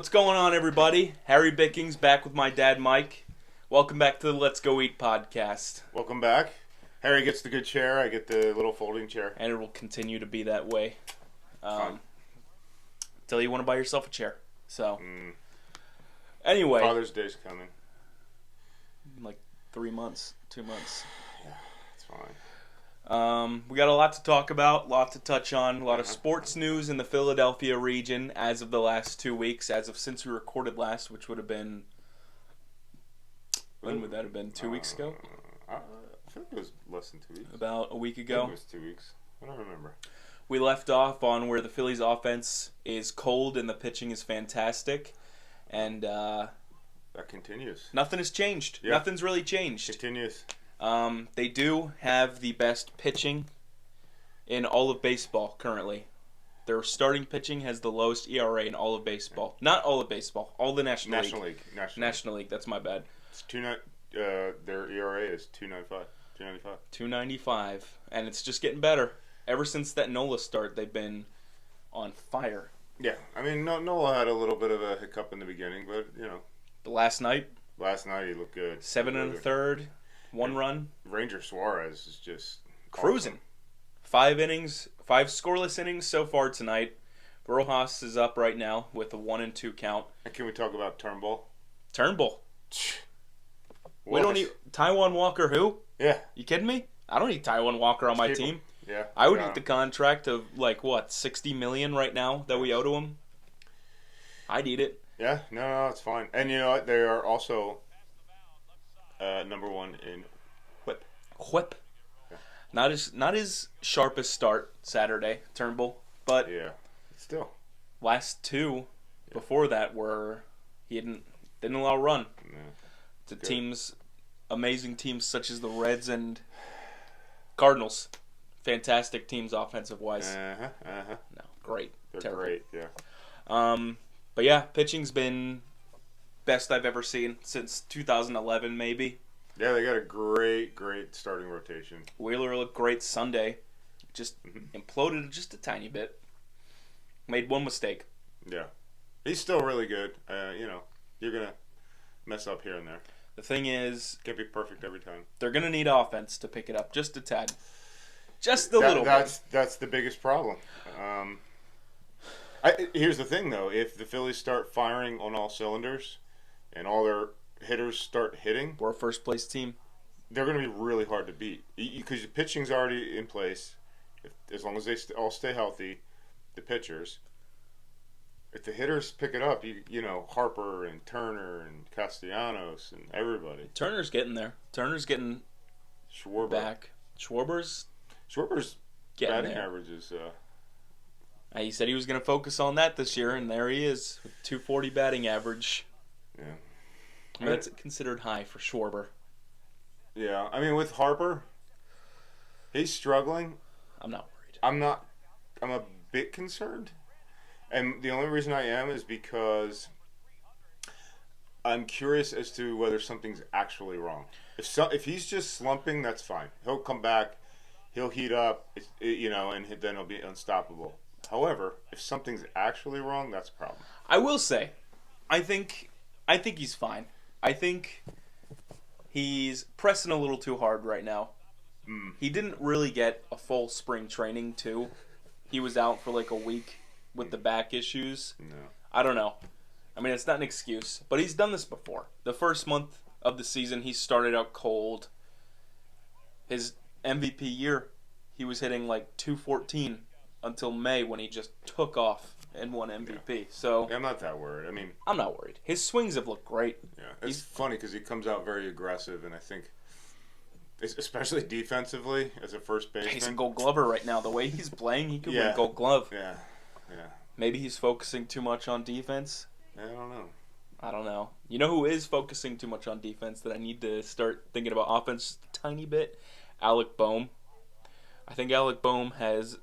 What's going on, everybody? Harry Bickings back with my dad, Mike. Welcome back to the Let's Go Eat podcast. Welcome back. Harry gets the good chair. I get the little folding chair. And it will continue to be that way. Fine. Till you want to buy yourself a chair. So, anyway. Father's Day's coming. Like 3 months, 2 months. Yeah, it's fine. We got a lot to talk about, a lot to touch on, a lot of sports news in the Philadelphia region as of the last 2 weeks, since we recorded last, which would have been, when would that have been, 2 weeks ago? I think it was less than 2 weeks. About a week I ago. think it was 2 weeks. I don't remember. We left off on where the Phillies' offense is cold and the pitching is fantastic, and that continues. nothing has changed. Yeah. Nothing's really changed. Continues. They do have the best pitching in all of baseball currently. Their starting pitching has the lowest ERA in all of baseball. Not all of baseball, all the National League. National League, that's my bad. It's their ERA is 2.95. 2.95. 2.95, and it's just getting better. Ever since that Nola start, they've been on fire. Yeah, I mean, Nola had a little bit of a hiccup in the beginning, but, Last night, last night he looked good. 7 and a third, 1 run. Ranger Suarez is just Cruising. awesome. 5 scoreless innings so far tonight. Rojas is up right now with a 1-2 count. And can we talk about Turnbull? Turnbull. We don't need Taijuan Walker. Who? Yeah. You kidding me? I don't need Taijuan Walker on my Keep him. team. Yeah. I would got eat him. the contract of $60 million right now that we owe to him. I'd eat it. Yeah, no, it's fine. And you know what? They are also number one in whip. Whip. Yeah. Not his sharpest start Saturday, Turnbull, but Yeah, still. last two before that were he didn't allow a run Yeah. to Good. teams, amazing teams such as the Reds and Cardinals. Fantastic teams offensive wise. No, great. They're Terrible. great. Yeah. But yeah, pitching's been best I've ever seen since 2011 maybe. Yeah, they got a great starting rotation. Wheeler looked great Sunday. Just imploded just a tiny bit. Made one mistake. Yeah, he's still really good. You're gonna mess up here and there. The thing is, Can't be perfect every time. they're going to need offense to pick it up just a tad. Just a little bit. That's the biggest problem. Here's the thing, though. If the Phillies start firing on all cylinders and all their hitters start hitting, We're a first place team. they're going to be really hard to beat because the pitching's already in place. As long as they all stay healthy, the pitchers. If the hitters pick it up, Harper and Turner and Castellanos and everybody. Turner's getting there. Turner's getting Schwarber. back. Schwarber's getting batting there. average is He said he was going to focus on that this year, and there he is with 240 batting average. yeah. I mean, that's considered high for Schwarber. Yeah, I mean, with Harper, he's struggling. I'm not worried. I'm a bit concerned. And the only reason I am is because I'm curious as to whether something's actually wrong. If he's just slumping, that's fine. He'll come back, he'll heat up, and then he'll be unstoppable. However, if something's actually wrong, that's a problem. I will say, I think he's fine. I think he's pressing a little too hard right now. He didn't really get a full spring training, too. He was out for like a week with the back issues. No. I don't know. I mean, it's not an excuse, but he's done this before. The first month of the season, he started out cold. His MVP year, he was hitting like 214 until May when he just took off and won MVP. So I'm not that worried. I mean, I'm not worried. His swings have looked great. yeah, it's funny because he comes out very aggressive, and I think, especially defensively as a first baseman. He's a Gold Glover right now. The way he's playing, he could Yeah. win Gold Glove. Yeah. Maybe he's focusing too much on defense. I don't know. I don't know. You know who is focusing too much on defense that I need to start thinking about offense just a tiny bit? Alec Boehm. I think Alec Boehm has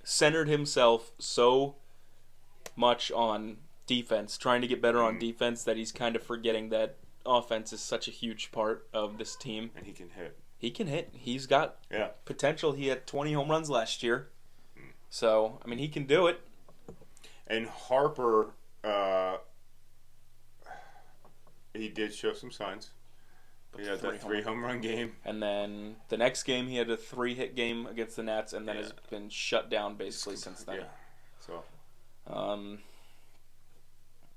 centered himself so much on defense, trying to get better on defense, that he's kind of forgetting that offense is such a huge part of this team. And he can hit. He can hit. He's got potential. He had 20 home runs last year. So, I mean, he can do it. And Harper He did show some signs. He had that 3 home run game. And then the next game, he had a 3-hit game against the Nats, and then has been shut down basically since then. Yeah. So.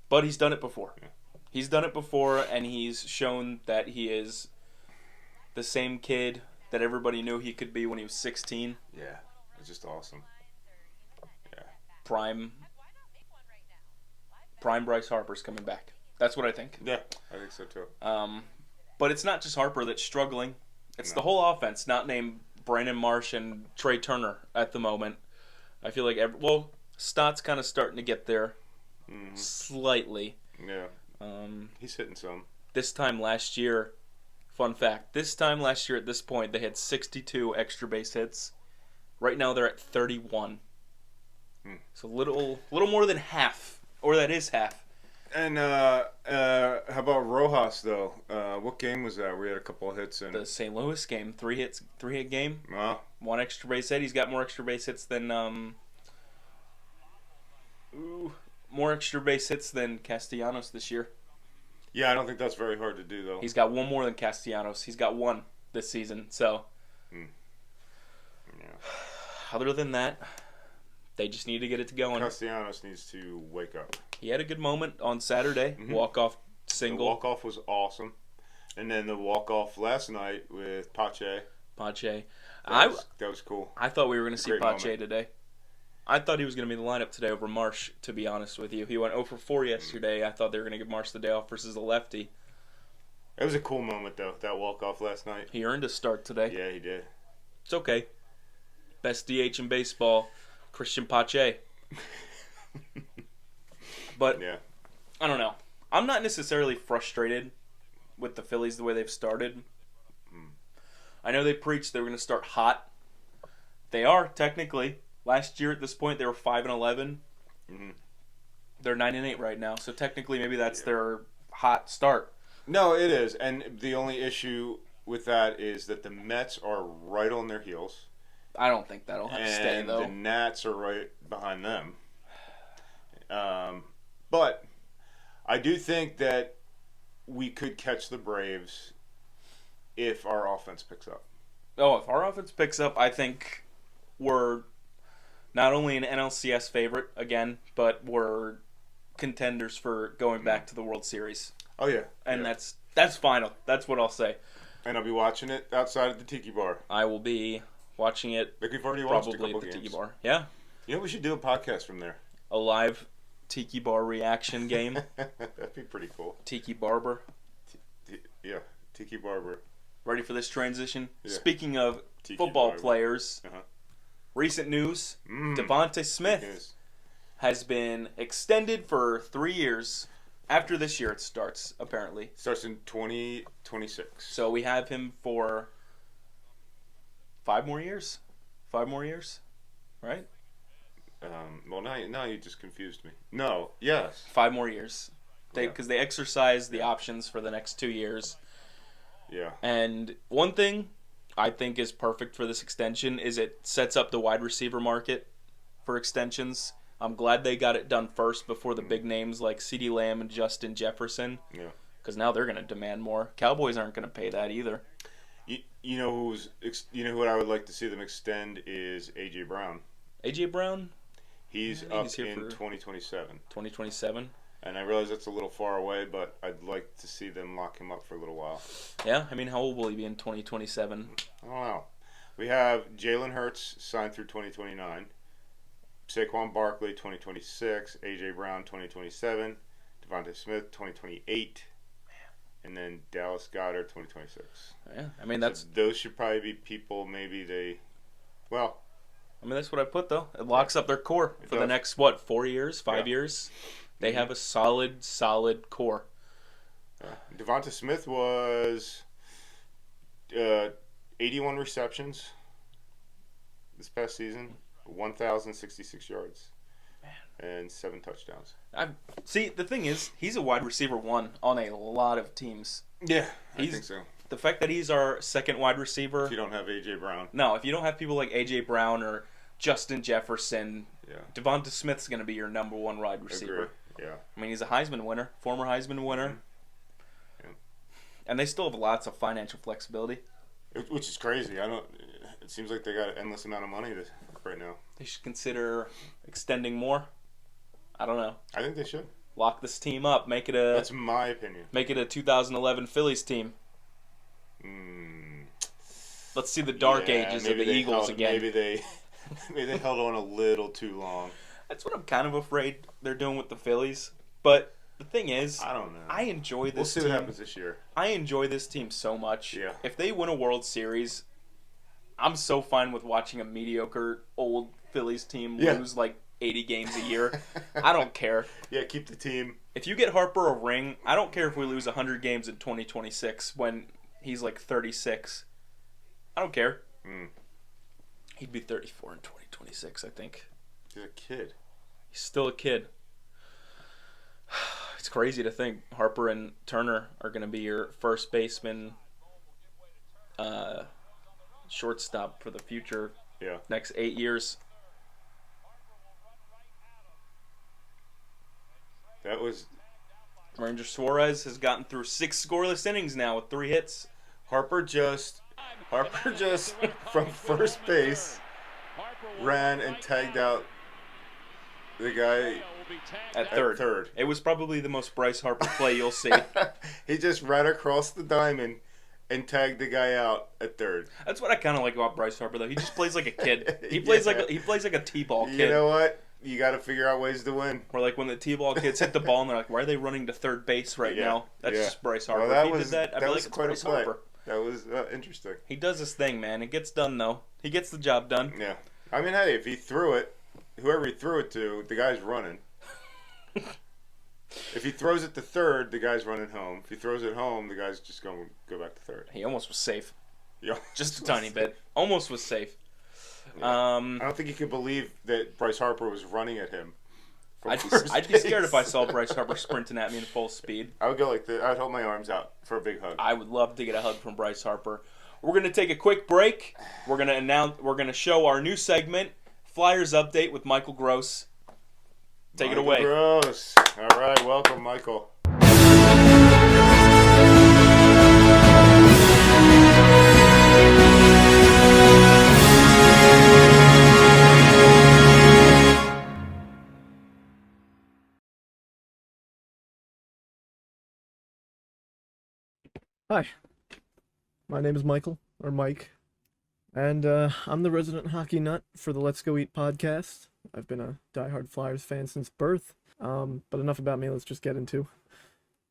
But he's done it before. Yeah. He's done it before, and he's shown that he is the same kid that everybody knew he could be when he was 16. Yeah, it's just awesome. Yeah. Prime Bryce Harper's coming back. That's what I think. Yeah, I think so too. But it's not just Harper that's struggling. It's the whole offense, not named Brandon Marsh and Trey Turner at the moment. I feel like Stott's kind of starting to get there slightly. Yeah. He's hitting some. This time last year, fun fact, at this point, they had 62 extra base hits. Right now they're at 31. So little more than half, or that is half. And how about Rojas though? What game was that? We had a couple of hits in the St. Louis game, 3-hit game. Wow. 1 extra base hit. He's got more extra base hits than more extra base hits than Castellanos this year. Yeah, I don't think that's very hard to do though. He's got 1 more than Castellanos. He's got 1 this season. So, yeah. Other than that, they just need to get it going. Castellanos needs to wake up. He had a good moment on Saturday. Walk-off single. The walk-off was awesome. And then the walk-off last night with Pache. Pache. That was cool. I thought we were going to see Pache moment. today. I thought he was going to be in the lineup today over Marsh, to be honest with you. He went 0 for 4 yesterday. I thought they were going to give Marsh the day off versus a lefty. It was a cool moment, though, that walk-off last night. He earned a start today. Yeah, he did. It's okay. Best DH in baseball, Christian Pache. But, yeah. I don't know. I'm not necessarily frustrated with the Phillies the way they've started. I know they preached they were going to start hot. They are, technically. Last year at this point, they were 5-11. They're 9-8 right now, so technically maybe that's their hot start. No, it is, and the only issue with that is that the Mets are right on their heels. I don't think that'll stay, though. And the Nats are right behind them. But I do think that we could catch the Braves if our offense picks up. Oh, if our offense picks up, I think we're not only an NLCS favorite again, but we're contenders for going back to the World Series. Oh yeah, and that's final. That's what I'll say. And I'll be watching it outside of the Tiki Bar. I will be watching it. Like we've already watched probably a couple at the games. Tiki Bar. Yeah. You know, we should do a podcast from there. A live Tiki Bar reaction game. That'd be pretty cool. Tiki Barber. Yeah, Tiki Barber. Ready for this transition? Yeah. Speaking of Tiki football Barber. Players, recent news: Devontae Smith has been extended for 3 years. After this year, it starts apparently. Starts in 2026. So we have him for 5 more years. 5 more years, right? Well, now you just confused me. No, yes. 5 more years. Because they exercise the options for the next 2 years. Yeah. And one thing I think is perfect for this extension is it sets up the wide receiver market for extensions. I'm glad they got it done first before the big names like CeeDee Lamb and Justin Jefferson. Yeah. Because now they're going to demand more. Cowboys aren't going to pay that either. You know what I would like to see them extend is AJ Brown. AJ Brown? He's up in 2027. 2027? And I realize that's a little far away, but I'd like to see them lock him up for a little while. Yeah? I mean, how old will he be in 2027? I don't know. We have Jalen Hurts signed through 2029. Saquon Barkley, 2026. AJ Brown, 2027. Devontae Smith, 2028. And then Dallas Goedert, 2026. Yeah, I mean, that's... So those should probably be people maybe they... Well... I mean, that's what I put, though. It locks up their core for the next, 4 years, 5 years? They have a solid core. Devonta Smith was 81 receptions this past season, 1,066 yards, and 7 touchdowns. See, the thing is, he's a wide receiver 1 on a lot of teams. Yeah, I think so. The fact that he's our second wide receiver... If you don't have A.J. Brown. No, if you don't have people like A.J. Brown or Justin Jefferson, Devonta Smith's going to be your number 1 wide receiver. Agree. Yeah. I mean, he's a Heisman winner, former Heisman winner. And they still have lots of financial flexibility. Which is crazy. It seems like they got an endless amount of money right now. They should consider extending more. I don't know. I think they should. Lock this team up. That's my opinion. Make it a 2011 Phillies team. Let's see the dark ages of the Eagles again. Maybe they held on a little too long. That's what I'm kind of afraid they're doing with the Phillies. But the thing is, I don't know. I enjoy this team. We'll see what happens this year. I enjoy this team so much. Yeah. If they win a World Series, I'm so fine with watching a mediocre old Phillies team lose like 80 games a year. I don't care. Yeah, keep the team. If you get Harper a ring, I don't care if we lose 100 games in 2026 when he's like 36. I don't care. He'd be 34 in 2026, I think. He's a kid. He's still a kid. It's crazy to think Harper and Turner are going to be your first baseman, shortstop for the future. Yeah. Next 8 years. That was... Ranger Suarez has gotten through 6 scoreless innings now with 3 hits. Harper just from first base ran and tagged out the guy at third. It was probably the most Bryce Harper play you'll see. He just ran across the diamond and tagged the guy out at third. That's what I kind of like about Bryce Harper, though. He just plays like a kid. He plays like a T-ball kid. You know what? You got to figure out ways to win. Or like when the T-ball kids hit the ball and they're like, "Why are they running to third base right now?" That's just Bryce Harper. Well, if he did that, I'd be like, "It's quite Bryce a play. Harper." That was interesting. He does his thing, man. It gets done, though. He gets the job done. Yeah. I mean, hey, if he threw it, whoever he threw it to, the guy's running. If he throws it to third, the guy's running home. If he throws it home, the guy's just going to go back to third. He almost was safe. Yeah. Just a tiny bit. Almost was safe. Yeah. I don't think he could believe that Bryce Harper was running at him. I'd be scared if I saw Bryce Harper sprinting at me in full speed. I would go like this. I'd hold my arms out for a big hug. I would love to get a hug from Bryce Harper. We're going to take a quick break. We're going to show our new segment, Flyers Update with Michael Gross. Take it away. Gross. All right, welcome, Michael. Hi, my name is Michael, or Mike, and I'm the resident hockey nut for the Let's Go Eat podcast. I've been a diehard Flyers fan since birth, but enough about me, let's just get into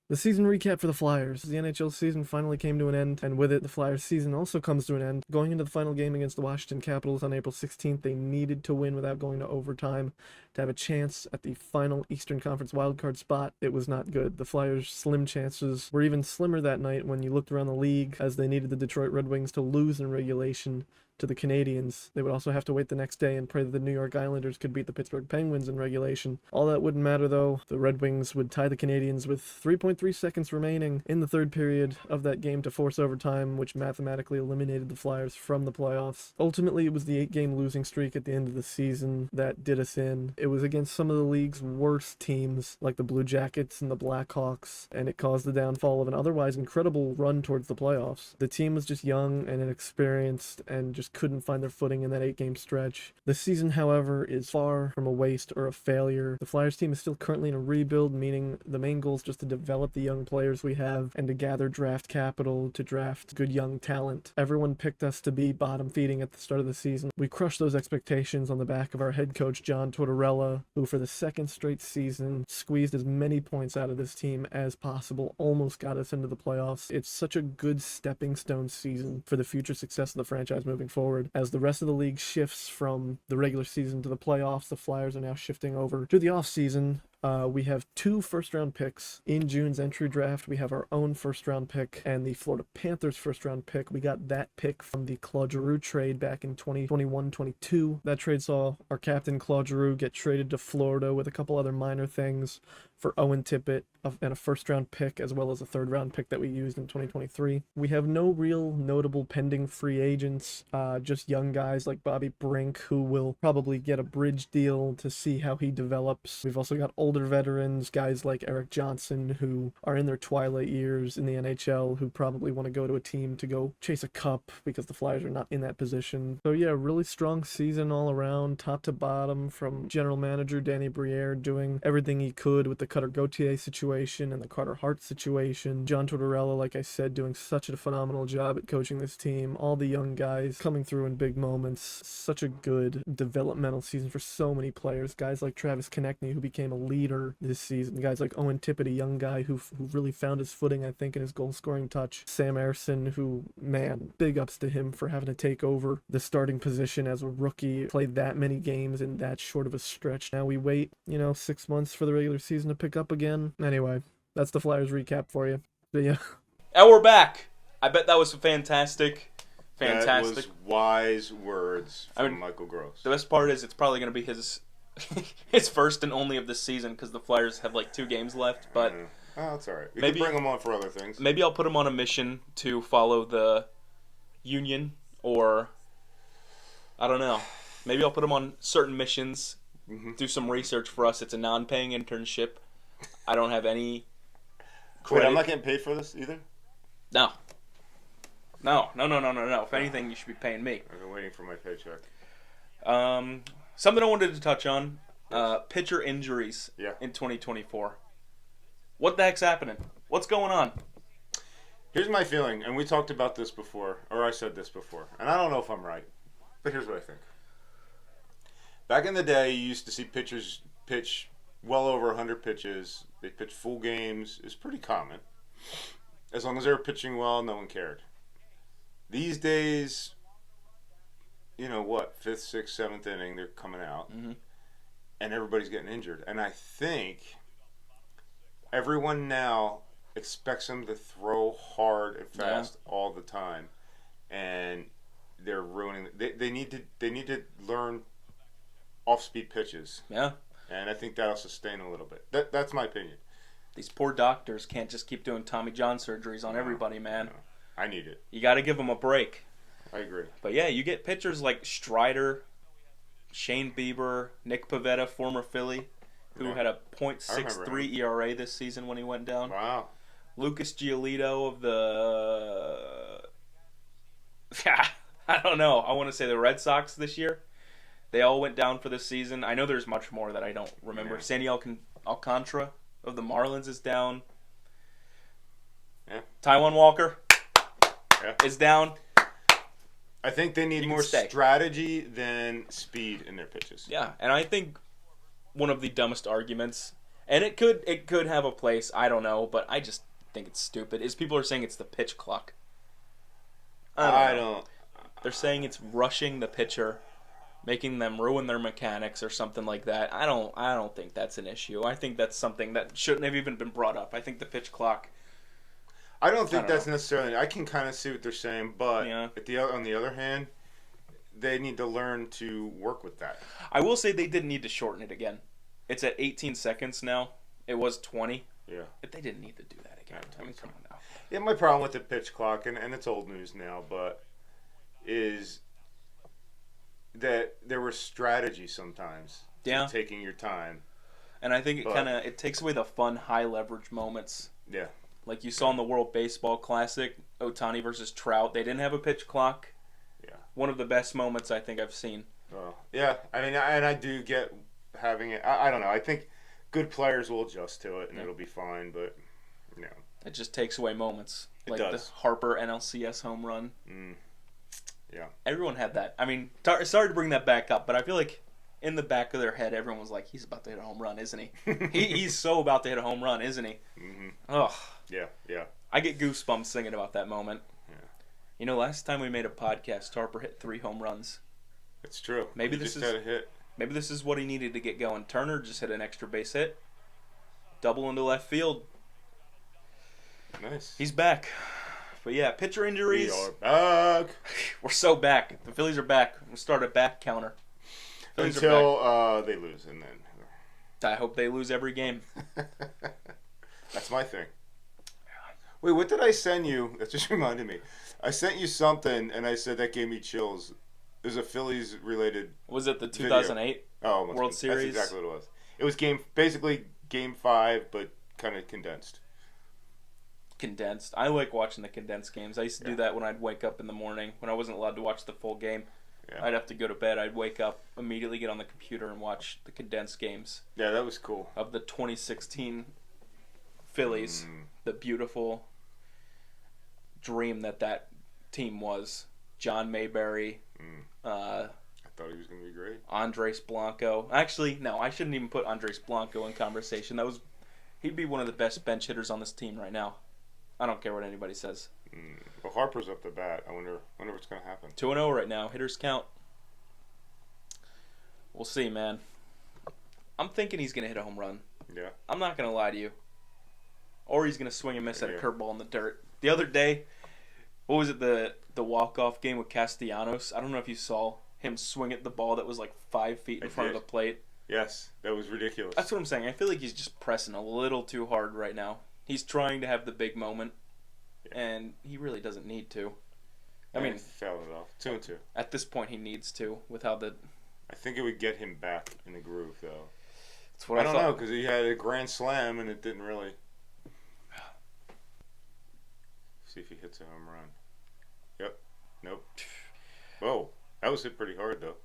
the season recap for the Flyers. The NHL season finally came to an end, and with it, the Flyers season also comes to an end. Going into the final game against the Washington Capitals on April 16th, they needed to win without going to overtime to have a chance at the final Eastern Conference wildcard spot. It was not good. The Flyers' slim chances were even slimmer that night when you looked around the league, as they needed the Detroit Red Wings to lose in regulation to the Canadiens. They would also have to wait the next day and pray that the New York Islanders could beat the Pittsburgh Penguins in regulation. All that wouldn't matter, though. The Red Wings would tie the Canadiens with 3.3 seconds remaining in the third period of that game to force overtime, which mathematically eliminated the Flyers from the playoffs. Ultimately, it was the 8-game losing streak at the end of the season that did us in. It was against some of the league's worst teams, like the Blue Jackets and the Blackhawks, and it caused the downfall of an otherwise incredible run towards the playoffs. The team was just young and inexperienced and just couldn't find their footing in that 8-game stretch. The season, however, is far from a waste or a failure. The Flyers team is still currently in a rebuild, meaning the main goal is just to develop the young players we have and to gather draft capital to draft good young talent. Everyone picked us to be bottom feeding at the start of the season. We crushed those expectations on the back of our head coach, John Tortorella, who for the second straight season squeezed as many points out of this team as possible, almost got us into the playoffs. It's such a good stepping stone season for the future success of the franchise moving forward. As the rest of the league shifts from the regular season to the playoffs, the Flyers are now shifting over to the offseason. We have 2 first-round picks in June's entry draft. We have our own first-round pick and the Florida Panthers first-round pick. We got that pick from the Claude Giroux trade back in 2021-22. That trade saw our captain Claude Giroux get traded to Florida with a couple other minor things for Owen Tippett and a first-round pick, as well as a third-round pick that we used in 2023. We have no real notable pending free agents, just young guys like Bobby Brink, who will probably get a bridge deal to see how he develops. We've also got older older veterans, guys like Eric Johnson, who are in their twilight years in the NHL, who probably want to go to a team to go chase a cup because the Flyers are not in that position. So yeah, really strong season all around, top to bottom, from general manager Danny Briere doing everything he could with the Cutter Gauthier situation and the Carter Hart situation. John Tortorella, like I said, doing such a phenomenal job at coaching this team. All the young guys coming through in big moments. Such a good developmental season for so many players. Guys like Travis Konechny, who became a leader this season. Guys like Owen Tippett, a young guy who really found his footing, I think, in his goal-scoring touch. Sam Ersson, who, man, big ups to him for having to take over the starting position as a rookie. Played that many games in that short of a stretch. Now we wait, 6 months for the regular season to pick up again. Anyway, that's the Flyers recap for you. See ya. And we're back. I bet that was fantastic. That was wise words from Michael Gross. The best part is it's probably going to be his first and only of this season because the Flyers have like 2 games left. But that's all right. We can bring him on for other things. Maybe I'll put him on a mission to follow the Union, or I don't know. Maybe I'll put him on certain missions, do some research for us. It's a non-paying internship. I don't have any credit. Wait, I'm not getting paid for this either? No. If anything, you should be paying me. I've been waiting for my paycheck. Something I wanted to touch on. Pitcher injuries in 2024. What the heck's happening? What's going on? Here's my feeling, and we talked about this before, or I said this before, and I don't know if I'm right, but here's what I think. Back in the day, you used to see pitchers pitch well over 100 pitches. They pitched full games. It was pretty common. As long as they were pitching well, no one cared. These days, 5th, 6th, 7th inning, they're coming out, and everybody's getting injured. And I think everyone now expects them to throw hard and fast all the time, and they're ruining. They need to learn off-speed pitches. Yeah, and I think that'll sustain a little bit. That's my opinion. These poor doctors can't just keep doing Tommy John surgeries on everybody, man. No. I need it. You got to give them a break. I agree. But yeah, you get pitchers like Strider, Shane Bieber, Nick Pivetta, former Philly, who had a .63 ERA this season when he went down. Wow. Lucas Giolito of the... I don't know. I want to say the Red Sox this year. They all went down for this season. I know there's much more that I don't remember. Yeah. Sandy Alcantara of the Marlins is down. Yeah. Taijuan Walker is down. I think they need more strategy than speed in their pitches. Yeah, and I think one of the dumbest arguments, and it could have a place, I don't know, but I just think it's stupid, is people are saying it's the pitch clock. I don't. They're saying it's rushing the pitcher, making them ruin their mechanics or something like that. I don't think that's an issue. I think that's something that shouldn't have even been brought up. I think the pitch clock... I don't think that's necessarily... I can kind of see what they're saying, but on the other hand, they need to learn to work with that. I will say they didn't need to shorten it again. It's at 18 seconds now. It was 20. Yeah. But they didn't need to do that again. I mean, come on now. Yeah, my problem with the pitch clock, and it's old news now, but is that there was strategy sometimes to taking your time. And I think it takes away the fun, high-leverage moments. Yeah. Like you saw in the World Baseball Classic, Ohtani versus Trout. They didn't have a pitch clock. Yeah. One of the best moments I think I've seen. Oh, yeah. I mean, and I do get having it. I don't know. I think good players will adjust to it, and it'll be fine, but, It just takes away moments. It like does. The Harper NLCS home run. Yeah. Everyone had that. I mean, sorry to bring that back up, but I feel like in the back of their head, everyone was like, he's about to hit a home run, isn't he? He's so about to hit a home run, isn't he? Mm-hmm. Ugh. Yeah. I get goosebumps thinking about that moment. Yeah. Last time we made a podcast, Harper hit 3 home runs. It's true. Maybe he this just had a hit. Maybe this is what he needed to get going. Turner just hit an extra base hit. Double into left field. Nice. He's back. But yeah, pitcher injuries. We are back. We're so back. The Phillies are back. We'll start a back counter. Until they lose, and then I hope they lose every game. That's my thing. Wait, what did I send you? That just reminded me. I sent you something, and I said that gave me chills. There's a Phillies-related Was it the 2008 World Series? That's exactly what it was. It was basically Game 5, but kind of condensed. Condensed. I like watching the condensed games. I used to do that when I'd wake up in the morning when I wasn't allowed to watch the full game. Yeah. I'd have to go to bed. I'd wake up, immediately get on the computer and watch the condensed games Yeah, that was cool. of the 2016 Phillies. The beautiful dream that team was. John Mayberry, I thought he was going to be great. Andres Blanco. Actually, no, I shouldn't even put Andres Blanco in conversation. He'd be one of the best bench hitters on this team right now. I don't care what anybody says. Well, Harper's up the bat. I wonder what's going to happen. 2-0 right now. Hitters count. We'll see, man. I'm thinking he's going to hit a home run. Yeah. I'm not going to lie to you. Or he's going to swing and miss at a curveball in the dirt. The other day, what was it, the walk-off game with Castellanos? I don't know if you saw him swing at the ball that was like 5 feet in front of the plate. Yes, that was ridiculous. That's what I'm saying. I feel like he's just pressing a little too hard right now. He's trying to have the big moment, and he really doesn't need to. I mean, fouled it off. 2-2. At this point, he needs to, with how the... I think it would get him back in the groove, though. That's what I don't know, because he had a grand slam, and it didn't really... See if he hits a home run. Yep. Nope. Whoa. That was hit pretty hard, though.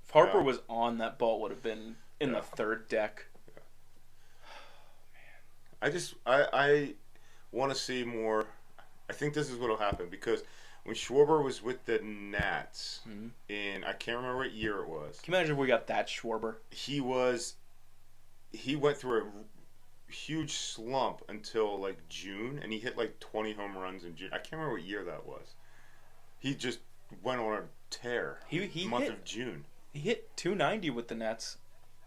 If Harper was on, that ball would have been in the third deck. Yeah. I want to see more. I think this is what will happen, because when Schwarber was with the Nats in, I can't remember what year it was. Can you imagine if we got that Schwarber? He went through a huge slump until like June, and he hit like 20 home runs in June. I can't remember what year that was. He just went on a tear. Month of June. He hit 290 with the Nets.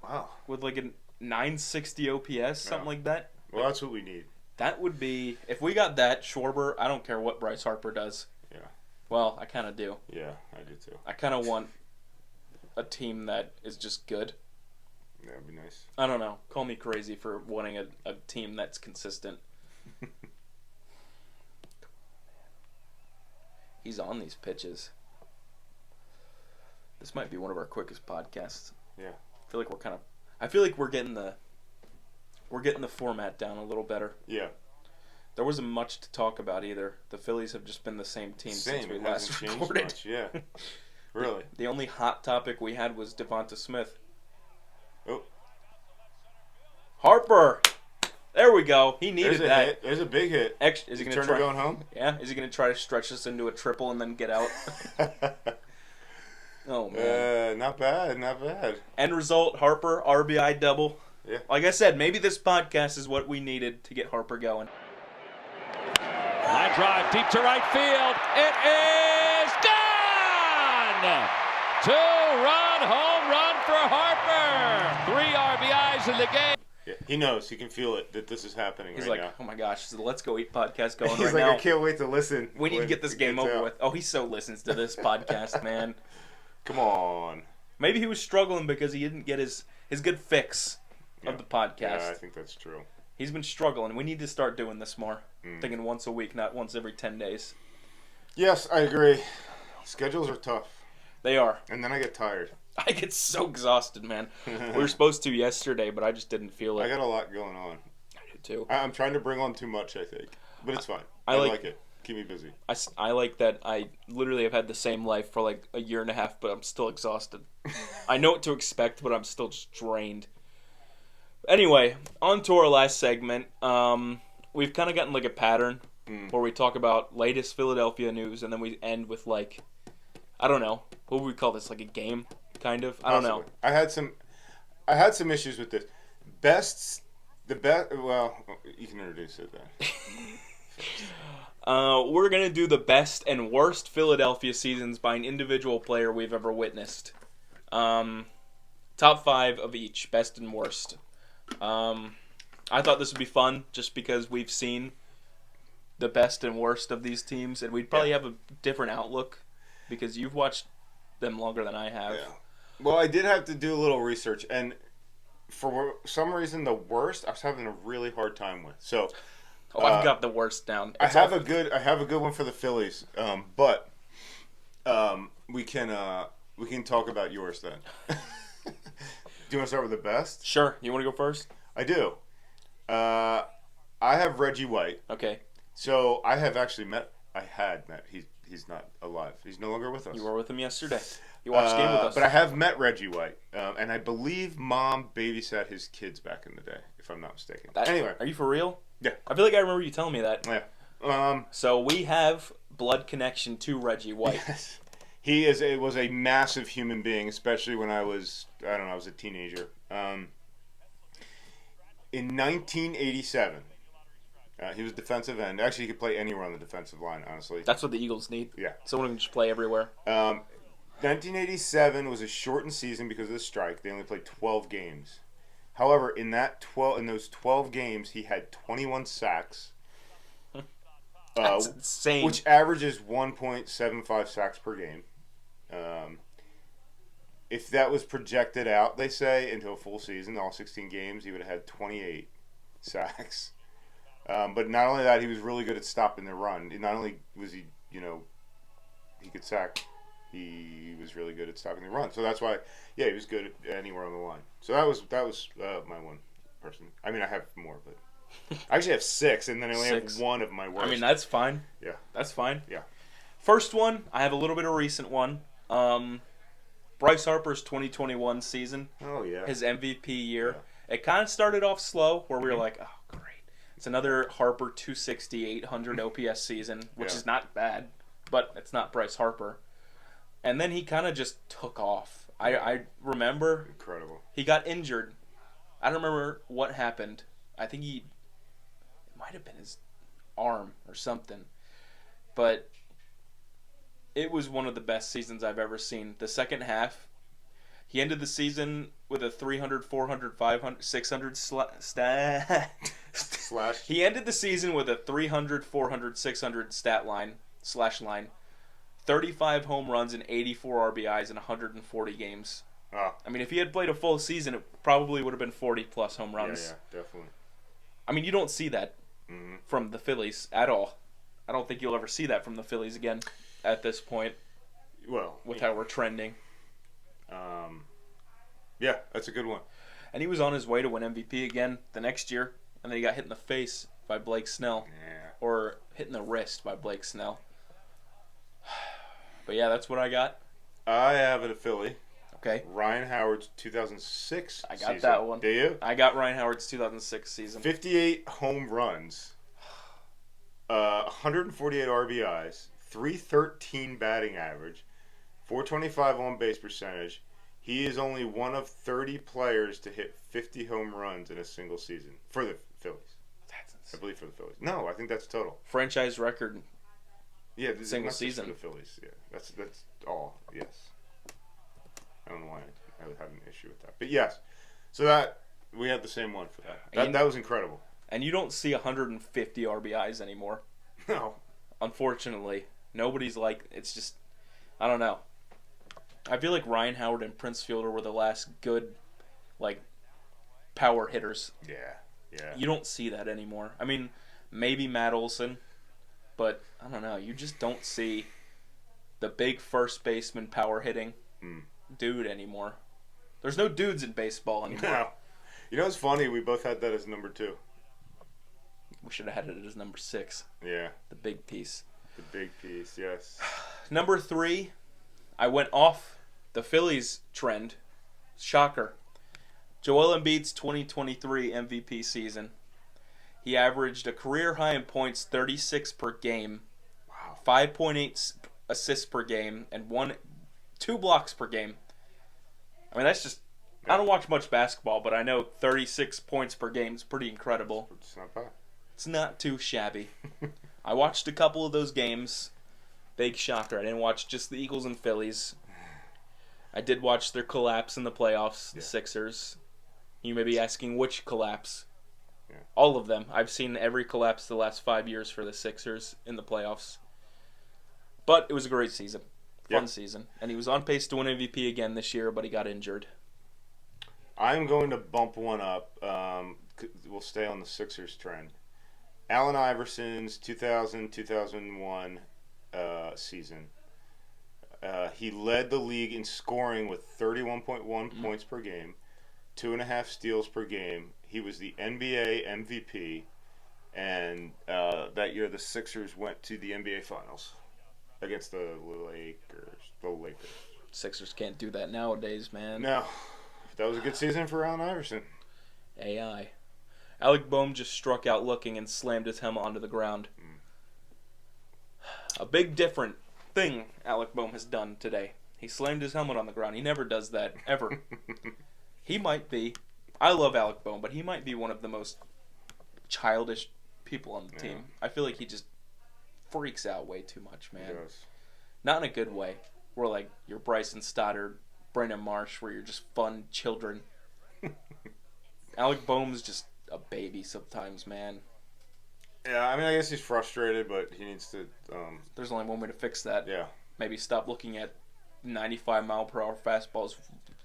Wow. With like a 960 OPS, something like that. Well, that's what we need. That would be, if we got that Schwarber, I don't care what Bryce Harper does. Yeah. Well, I kind of do. Yeah, I do too. I kind of want a team that is just good. Yeah, that'd be nice. I don't know. Call me crazy for wanting a team that's consistent. He's on these pitches. This might be one of our quickest podcasts. Yeah. I feel like we're getting the format down a little better. Yeah. There wasn't much to talk about either. The Phillies have just been the same team since we last recorded. Much. Yeah. Really. The only hot topic we had was Devonta Smith. Oh. Harper. There we go. He needed that. Hit. There's a big hit. Is he going to try going home? Yeah. Is he going to try to stretch this into a triple and then get out? Oh man. Not bad. Not bad. End result: Harper RBI double. Yeah. Like I said, maybe this podcast is what we needed to get Harper going. Line drive deep to right field. It is gone! 2-run home run for Harper. 3 RBIs in the game. Yeah, he knows. He can feel it that this is happening. He's right like, now. oh my gosh, is the Let's Go Eat podcast going He's right like, now? I can't wait to listen. We need to get this game over out. with. Oh, he so listens to this podcast, man. Come on. Maybe he was struggling because he didn't get his good fix of the podcast. Yeah, I think that's true. He's been struggling. We need to start doing this more. Thinking once a week, not once every 10 days. Yes, I agree. Schedules are tough. They are. And then I get tired. I get so exhausted, man. We were supposed to yesterday, but I just didn't feel it. I got a lot going on. I do too. I'm trying to bring on too much, I think. But it's fine. I like it. Keep me busy. I like that I literally have had the same life for like a year and a half, but I'm still exhausted. I know what to expect, but I'm still just drained. Anyway, on to our last segment. We've kind of gotten like a pattern where we talk about latest Philadelphia news, and then we end with like, I don't know, what would we call this? Like a game, kind of? I don't know. I had some issues with this. Well, you can introduce it then. We're going to do the best and worst Philadelphia seasons by an individual player we've ever witnessed. Top 5 of each, best and worst. I thought this would be fun just because we've seen the best and worst of these teams, and we'd probably have a different outlook because you've watched them longer than I have. Yeah. Well, I did have to do a little research, and for some reason, the worst I was having a really hard time with. So, I've got the worst down. I have a good one for the Phillies, but we can talk about yours then. Do you want to start with the best? Sure. You want to go first? I do. I have Reggie White. Okay. So I have actually met. I had met. He's not alive. He's no longer with us. You were with him yesterday. You watched the game with us. But I have met Reggie White, and I believe Mom babysat his kids back in the day, if I'm not mistaken. Anyway, Are you for real? Yeah. I feel like I remember you telling me that. yeah. So we have blood connection to Reggie White. Yes. Was a massive human being, especially when I was a teenager. In 1987, he was defensive end. Actually, he could play anywhere on the defensive line, honestly. That's what the Eagles need. Yeah. Someone who can just play everywhere. 1987 was a shortened season because of the strike. They only played 12 games. However, in those 12 games, he had 21 sacks. That's insane. Which averages 1.75 sacks per game. If that was projected out, they say, into a full season, all 16 games, he would have had 28 sacks. But not only that, he was really good at stopping the run. Not only was he, he could sack, he was really good at stopping the run. So that's why, yeah, he was good at anywhere on the line. So that was my one person. I mean, I have more, but I actually have 6, and then I only have one of my worst. I mean, that's fine. Yeah. That's fine. Yeah. First one, I have a little bit of a recent one. Bryce Harper's 2021 season. Oh, yeah. His MVP year. Yeah. It kind of started off slow, where we were like, oh, great. It's another Harper 260, 800 OPS season, which is not bad, but it's not Bryce Harper. And then he kind of just took off. I remember. Incredible. He got injured. I don't remember what happened. I think it might have been his arm or something. But it was one of the best seasons I've ever seen. The second half, he ended the season with a 300, 400, 500, 600 Slash. He ended the season with a 300, 400, 600 stat line, slash line. 35 home runs and 84 RBIs in 140 games. Oh. I mean, if he had played a full season, it probably would have been 40-plus home runs. Yeah, definitely. I mean, you don't see that from the Phillies at all. I don't think you'll ever see that from the Phillies again at this point. Well, with how we're trending. Yeah, that's a good one. And he was on his way to win MVP again the next year, and then he got hit in the face by Blake Snell. Yeah. Or hit in the wrist by Blake Snell. But yeah, that's what I got. I have it a Philly. Okay. Ryan Howard's 2006 I got season. that one. Do you? I got Ryan Howard's 2006 season. 58 home runs, 148 RBIs, 313 batting average, 425 on base percentage. He is only one of 30 players to hit 50 home runs in a single season for the Phillies. That's insane. I believe for the Phillies. No, I think that's total. Franchise record. Yeah, this Single is not season. just for the Phillies. Yeah, that's all. Yes. I don't know why I would have an issue with that, but yes. So that we had the same one for that. That was incredible. And you don't see 150 RBIs anymore. No. Unfortunately, nobody's like. It's just, I don't know. I feel like Ryan Howard and Prince Fielder were the last good, like, power hitters. Yeah. You don't see that anymore. I mean, maybe Matt Olson, but I don't know. You just don't see the big first baseman power hitting dude anymore. There's no dudes in baseball anymore. No. You know what's funny? We both had that as number 2. We should have had it as number 6. Yeah. The big piece. The big piece, yes. Number 3, I went off the Phillies trend. Shocker. Joel Embiid's 2023 MVP season. He averaged a career high in points, 36 per game. Wow. 5.8 assists per game, and 2 blocks per game. I mean, that's just... I don't watch much basketball, but I know 36 points per game is pretty incredible. It's not bad. It's not too shabby. I watched a couple of those games. Big shocker. I didn't watch just the Eagles and Phillies. I did watch their collapse in the playoffs, the Sixers. You may be asking which collapse. Yeah. All of them. I've seen every collapse the last 5 years for the Sixers in the playoffs. But it was a great season. Fun season. And he was on pace to win MVP again this year, but he got injured. I'm going to bump one up. We'll stay on the Sixers trend. Allen Iverson's 2000-2001 season. He led the league in scoring with 31.1 points per game, 2.5 steals per game. He was the NBA MVP, and that year the Sixers went to the NBA Finals against the Lakers. Sixers can't do that nowadays, man. No, that was a good season for Allen Iverson. AI. Alec Boehm just struck out looking and slammed his helmet onto the ground. A big different thing Alec Boehm has done today. He slammed his helmet on the ground. He never does that, ever. He might be. I love Alec Boehm, but he might be one of the most childish people on the team. I feel like he just freaks out way too much, man. Yes. Not in a good way. Where, like, you're Bryson Stoddard, Brandon Marsh, where you're just fun children. Alec Boehm's just a baby sometimes, man. Yeah, I mean, I guess he's frustrated, but he needs to. There's only one way to fix that. Yeah. Maybe stop looking at 95-mile-per-hour fastballs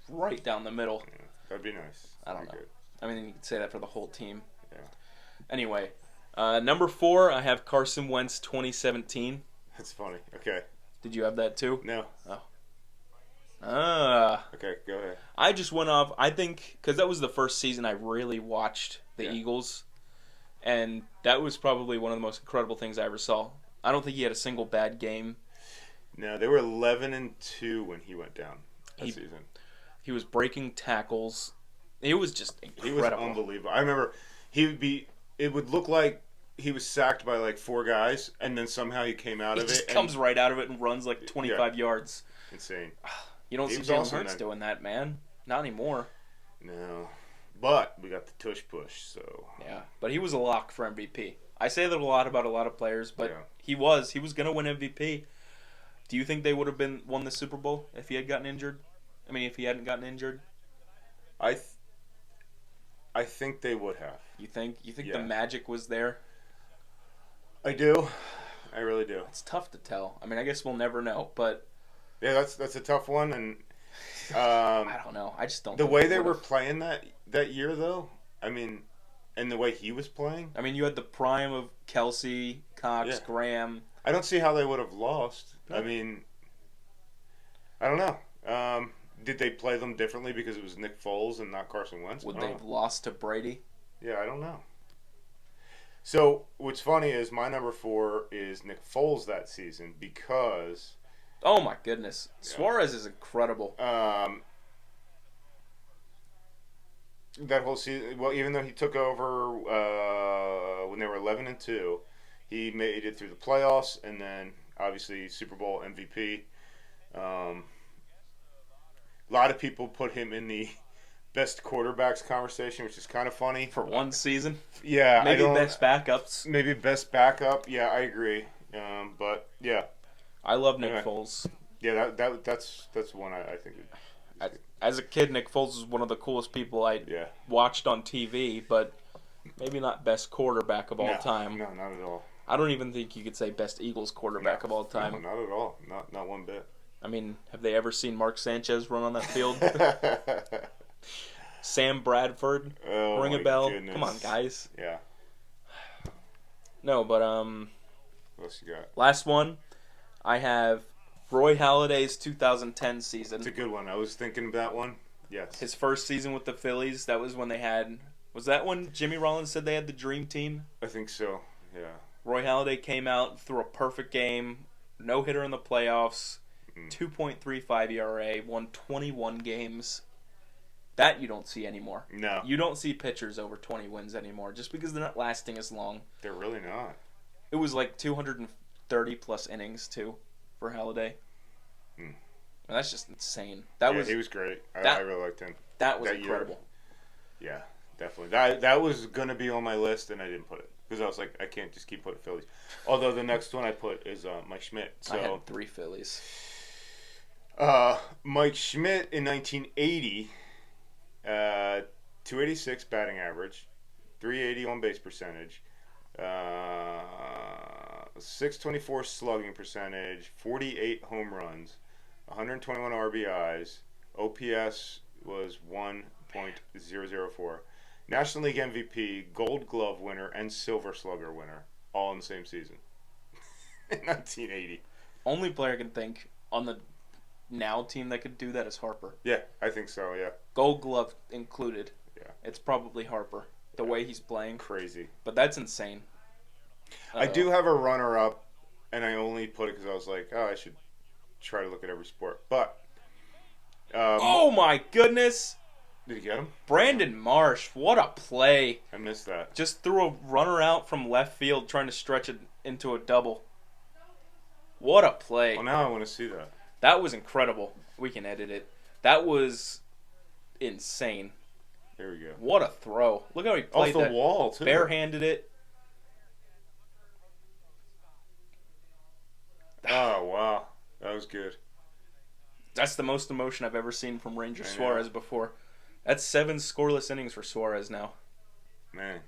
right down the middle. Yeah, that'd be nice. I don't know. Good. I mean, you could say that for the whole team. Yeah. Anyway, number 4, I have Carson Wentz 2017. That's funny. Okay. Did you have that too? No. Okay, go ahead. I just went off, I think, because that was the first season I really watched the Eagles, and that was probably one of the most incredible things I ever saw. I don't think he had a single bad game. No, they were 11-2 when he went down that season. He was breaking tackles. It was just incredible. He was unbelievable. I remember it would look like he was sacked by like 4 guys, and then somehow he came out of it. He just comes right out of it and runs like 25 yards. Insane. You don't see Jalen Hurts doing that, man. Not anymore. No. But we got the tush push, so. Yeah, but he was a lock for MVP. I say that a lot about a lot of players, but Yeah. he was going to win MVP. Do you think they would have won the Super Bowl if he had gotten injured? I mean, if he hadn't gotten injured? I think they would have. You think Yeah. the magic was there? I do. I really do. It's tough to tell. I mean, I guess we'll never know, but Yeah, that's a tough one, and I don't know. I just don't. the think way they were would've. playing that year, though. I mean, and the way he was playing, I mean, you had the prime of Kelsey, Cox, Yeah. Graham. I don't see how they would have lost. No. I mean, I don't know. Did they play them differently because it was Nick Foles and not Carson Wentz? Would I they don't have know. lost to Brady? Yeah, I don't know. So what's funny is my number 4 is Nick Foles that season because Oh my goodness, Suarez is incredible. that whole season. Well, even though he took over when they were 11-2, he made it through the playoffs and then obviously Super Bowl MVP. A lot of people put him in the best quarterbacks conversation, which is kind of funny. For one season, Yeah, maybe best backups. Maybe best backup. Yeah, I agree. But yeah, I love Nick Anyway. Foles. yeah, that's one I think. As a kid, Nick Foles was one of the coolest people I Yeah. watched on TV, but maybe not best quarterback of all No, time. No, not at all. I don't even think you could say best Eagles quarterback of all No, time. not at all. Not one bit. I mean, have they ever seen Mark Sanchez run on that field? Sam Bradford, Oh, ring a my bell. goodness. Come on, guys. Yeah. No, but What else you got? last one, I have Roy Halladay's 2010 season. It's a good one. I was thinking of that one. Yes. His first season with the Phillies. That was when they had. Was that when Jimmy Rollins said they had the dream team? I think so. Yeah. Roy Halladay came out, threw a perfect game, no hitter in the playoffs, Mm. 2.35 ERA, won 21 games. That you don't see anymore. No, You don't see pitchers over 20 wins anymore just because they're not lasting as long. they're really not. It was like 230 plus innings too for Halladay. Hmm. And that's just insane. That Yeah, was he was great. I that- really liked him. that was that year. incredible. Yeah, definitely. That was gonna be on my list, and I didn't put it because I was like, I can't just keep putting Phillies. Although the next one I put is Mike Schmidt. I So had 3 Phillies. Mike Schmidt in 1980, 286 batting average, 380 on base percentage, 624 slugging percentage, 48 home runs, 121 RBIs, OPS was 1.004, National League MVP, Gold Glove winner, and Silver Slugger winner, all in the same season. In 1980. Only player I can think on the now team that could do that is Harper. Yeah, I think so. Yeah, Gold Glove included. Yeah. It's probably Harper, the way he's playing. crazy. But that's insane. I do have a runner-up, and I only put it because I was like, oh, I should try to look at every sport. But Oh my goodness! did you get him? Brandon Marsh, what a play! I missed that. Just threw a runner out from left field trying to stretch it into a double. What a play. Well, now I want to see that. That was incredible. We can edit it. That was insane. There we go. What a throw. Look how he Off played the that. wall, too. Barehanded it. Oh, wow. That was good. That's the most emotion I've ever seen from Ranger I know. Suarez before. That's 7 scoreless innings for Suarez now. Man.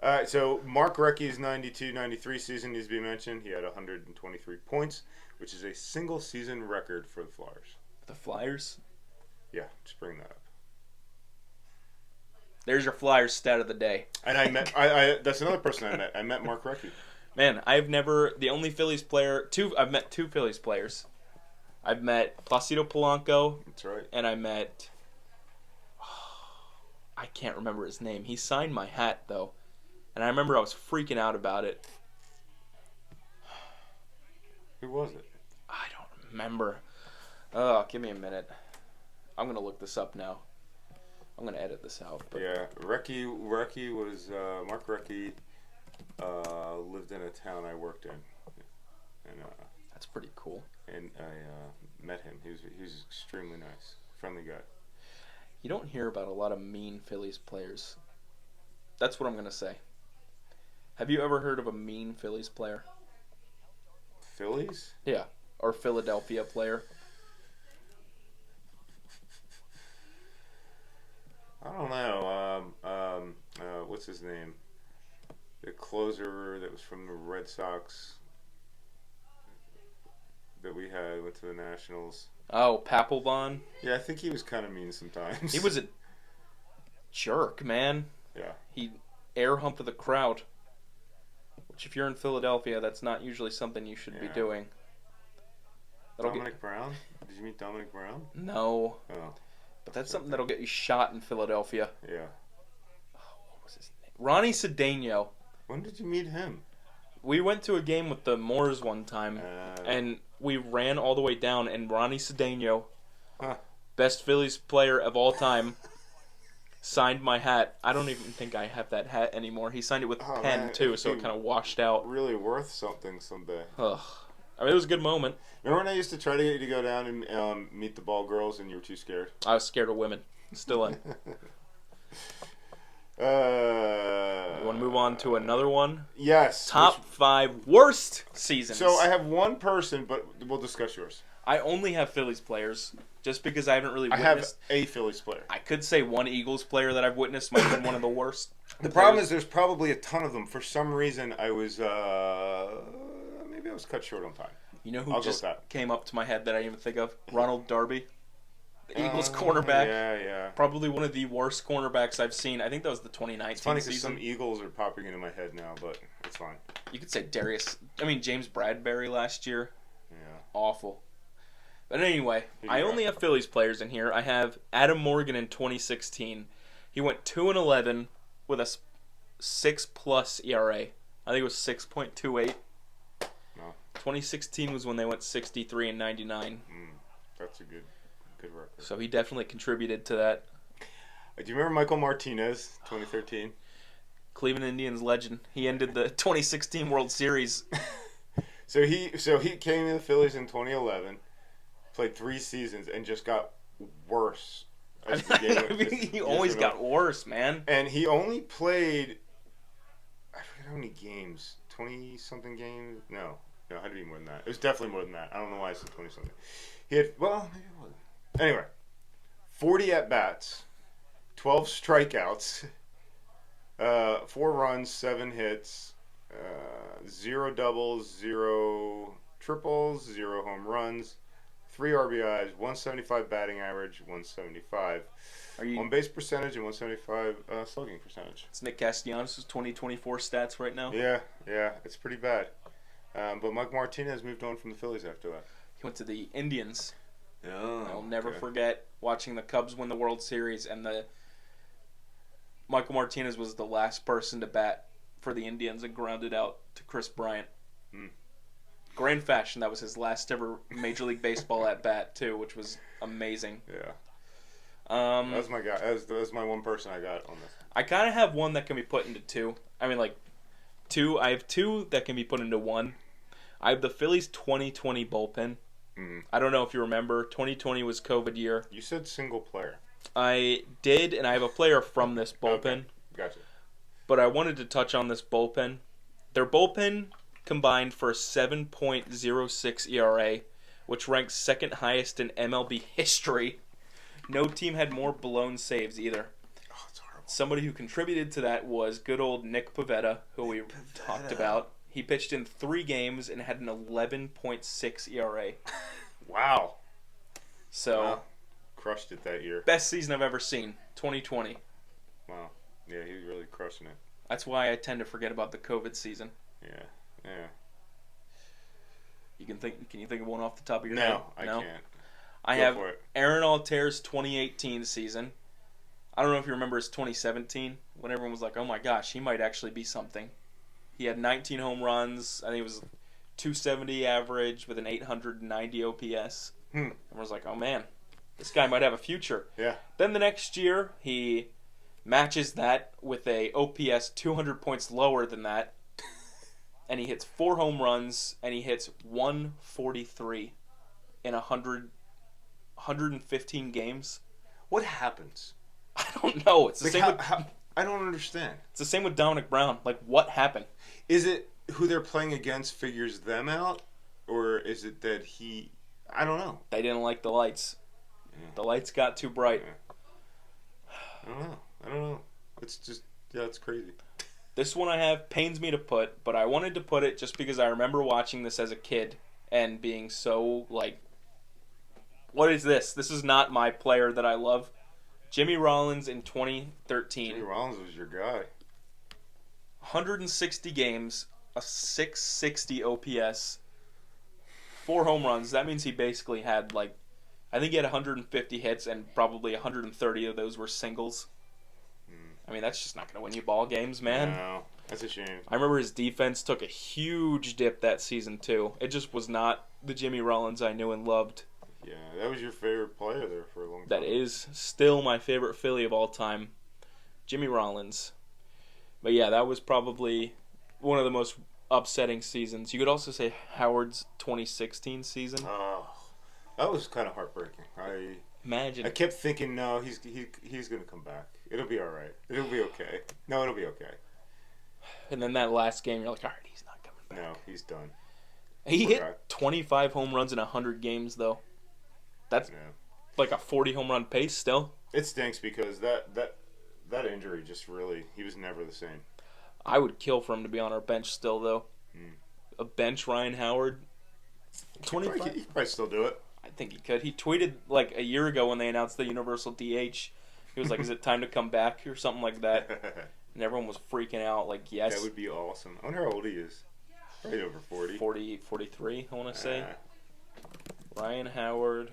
All right, so Mark Recchi's 92-93 season needs to be mentioned. He had 123 points, which is a single-season record for the Flyers. The Flyers? Yeah, just bring that up. There's your Flyers stat of the day. And I met, I that's another person I met. I met Mark Recchi. Man, I've met 2 Phillies players. I've met Placido Polanco, That's right. and I met, I can't remember his name. He signed my hat, though. And I remember I was freaking out about it. Who was it? I don't remember. Oh, give me a minute. I'm going to look this up now. I'm going to edit this out. But Yeah, Recchi was, Mark Recchi lived in a town I worked in. And that's pretty cool. and I met him. He was extremely nice, friendly guy. You don't hear about a lot of mean Phillies players. That's what I'm going to say. Have you ever heard of a mean Phillies player? Phillies? Yeah. Or Philadelphia player? I don't know. What's his name? The closer that was from the Red Sox that we had went to the Nationals. Oh, Papelbon? Yeah, I think he was kind of mean sometimes. He was a jerk, man. Yeah. He air humped the crowd. Which, if you're in Philadelphia, that's not usually something you should be Yeah. doing. Dominic Brown? Did you meet Dominic Brown? No. Oh, But that's something that'll get you shot in Philadelphia. yeah. What was his name? Ronnie Cedeno. When did you meet him? We went to a game with the Moors one time, and we ran all the way down, and Ronnie Cedeno, Huh. best Phillies player of all time, signed my hat. I don't even think I have that hat anymore. He signed it with a Oh, pen, man, too, it'd so it be kind of washed out. Really worth something someday. Ugh. I mean, it was a good moment. Remember when I used to try to get you to go down and meet the ball girls and you were too scared? I was scared of women. Still am. You want to move on to another one? Yes. Top 5 worst seasons. So I have one person, but we'll discuss yours. I only have Phillies players, just because I haven't really I have witnessed. a Phillies player. I could say one Eagles player that I've witnessed might have been one of the worst. The problem is there's probably a ton of them. For some reason, I was maybe I was cut short on time. You know who I'll go just with that. came up to my head that I didn't even think of? Ronald Darby. The Eagles cornerback. Yeah. Probably one of the worst cornerbacks I've seen. I think that was the 2019 It's funny because season. some Eagles are popping into my head now, but it's fine. You could say James Bradbury last year. Yeah. Awful. But anyway, you I go. only have Phillies players in here. I have Adam Morgan in 2016. He went 2-11 with a 6+ ERA. I think it was 6.28. No. 2016 was when they went 63-99. That's a good record. So he definitely contributed to that. Do you remember Michael Martinez, 2013? Cleveland Indians legend. He ended the 2016 World Series. So he came to the Phillies in 2011, played 3 seasons, and just got worse. As the game I mean, he always got worse, man. And he only played, I forget how many games, 20-something games? No, it had to be more than that. It was definitely more than that. I don't know why I said 20-something. He had, well, maybe it wasn't. Anyway, 40 at-bats, 12 strikeouts, 4 runs, 7 hits, 0 doubles, 0 triples, 0 home runs, 3 RBIs, 175 batting average, 175 on base percentage, and 175 slugging percentage. It's Nick Castellanos' 2024 stats right now. Yeah, it's pretty bad. But Mike Martinez moved on from the Phillies after that. He went to the Indians. Oh, I'll never okay. forget watching the Cubs win the World Series, and Michael Martinez was the last person to bat for the Indians and grounded out to Chris Bryant. Grand fashion. That was his last ever Major League Baseball at bat too, which was amazing. Yeah. That was my guy. That was my one person I got on this. I kind of have one that can be put into two. I mean, like, two. I have two that can be put into one. I have the Phillies 2020 bullpen. I don't know if you remember. 2020 was COVID year. You said single player. I did, and I have a player from this bullpen. Okay. Gotcha. But I wanted to touch on this bullpen. Their bullpen combined for a 7.06 ERA, which ranks second highest in MLB history. No team had more blown saves either. Oh, it's horrible. Somebody who contributed to that was good old Nick Pivetta, who we talked about. He pitched in 3 games and had an 11.6 ERA. Wow. So, Wow. Crushed it that year. best season I've ever seen, 2020. Wow. Yeah, he was really crushing it. That's why I tend to forget about the COVID season. Yeah. Yeah. Can you think of one off the top of your head? No, I can't. I Go have for it. Aaron Altaire's 2018 season. I don't know if you remember his 2017, when everyone was like, oh my gosh, he might actually be something. He had 19 home runs. I think it was 270 average with an 890 OPS. Everyone was like, oh man, this guy might have a future. Yeah. Then the next year, he matches that with a OPS 200 points lower than that. And he hits 4 home runs, and he hits 143 in 115 games. What happens? I don't know. It's the Like, same. I don't understand. It's the same with Dominic Brown. Like, what happened? Is it who they're playing against figures them out? Or is it that he... I don't know. They didn't like the lights. Yeah. The lights got too bright. I don't know. It's just... Yeah, it's crazy. This one I have pains me to put, but I wanted to put it just because I remember watching this as a kid and being so, like, what is this? This is not my player that I love. Jimmy Rollins in 2013. Jimmy Rollins was your guy. 160 games, a 660 OPS, 4 home runs. That means he basically had, like, I think he had 150 hits, and probably 130 of those were singles. I mean, that's just not going to win you ball games, man. No, that's a shame. I remember his defense took a huge dip that season, too. It just was not the Jimmy Rollins I knew and loved. Yeah, that was your favorite player there for a long time. That is still my favorite Philly of all time, Jimmy Rollins. But yeah, that was probably one of the most upsetting seasons. You could also say Howard's 2016 season. Oh, that was kind of heartbreaking. Imagine. I kept thinking, no, he's gonna come back. It'll be all right. It'll be okay. No, it'll be okay. And then that last game, you're like, all right, he's not coming back. No, he's done. He Poor hit guy. 25 home runs in 100 games, though. That's Yeah. like a 40 home run pace still. It stinks because that injury just really, he was never the same. I would kill for him to be on our bench still, though. A bench Ryan Howard. He could probably still do it. I think he could. He tweeted like a year ago when they announced the universal DH. He was like, is it time to come back or something like that? And everyone was freaking out like, yes. That would be awesome. I wonder how old he is. Right over 40. 43, I want to say. Uh, Ryan Howard.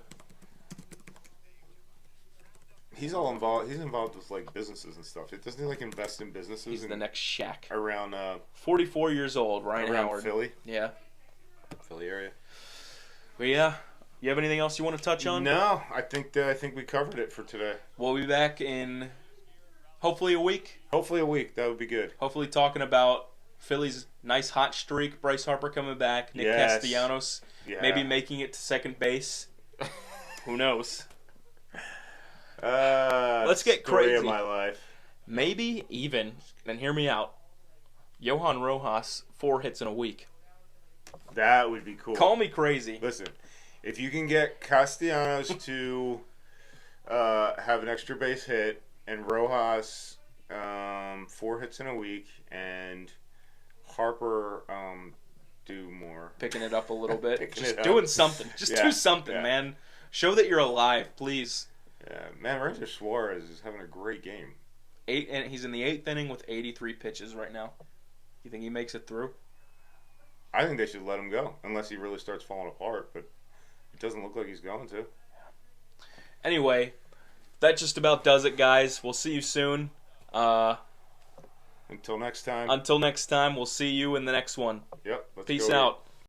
He's all involved. He's involved with like businesses and stuff. Doesn't he like invest in businesses? He's the next Shaq. Around 44 years old, Ryan around Howard. Philly, Yeah. Philly area. But yeah, you have anything else you want to touch on? No, I think we covered it for today. We'll be back in hopefully a week. Hopefully a week. That would be good. Hopefully talking about Philly's nice hot streak, Bryce Harper coming back, Nick Yes. Castellanos Yeah. maybe making it to second base. Who knows? Let's get story crazy. of my life. Maybe even, and hear me out, Johan Rojas, 4 hits in a week. That would be cool. Call me crazy. Listen, if you can get Castellanos to have an extra base hit and Rojas 4 hits in a week and Harper do more. Picking it up a little bit. Picking Just it up. doing something. Just Yeah, do something, yeah. man. Show that you're alive, please. Yeah, man, Ranger Suarez is having a great game. And he's in the 8th inning with 83 pitches right now. You think he makes it through? I think they should let him go unless he really starts falling apart. But It doesn't look like he's going to. Anyway, that just about does it, guys. We'll see you soon. Until next time. Until next time, we'll see you in the next one. Yep. Let's Peace go. out.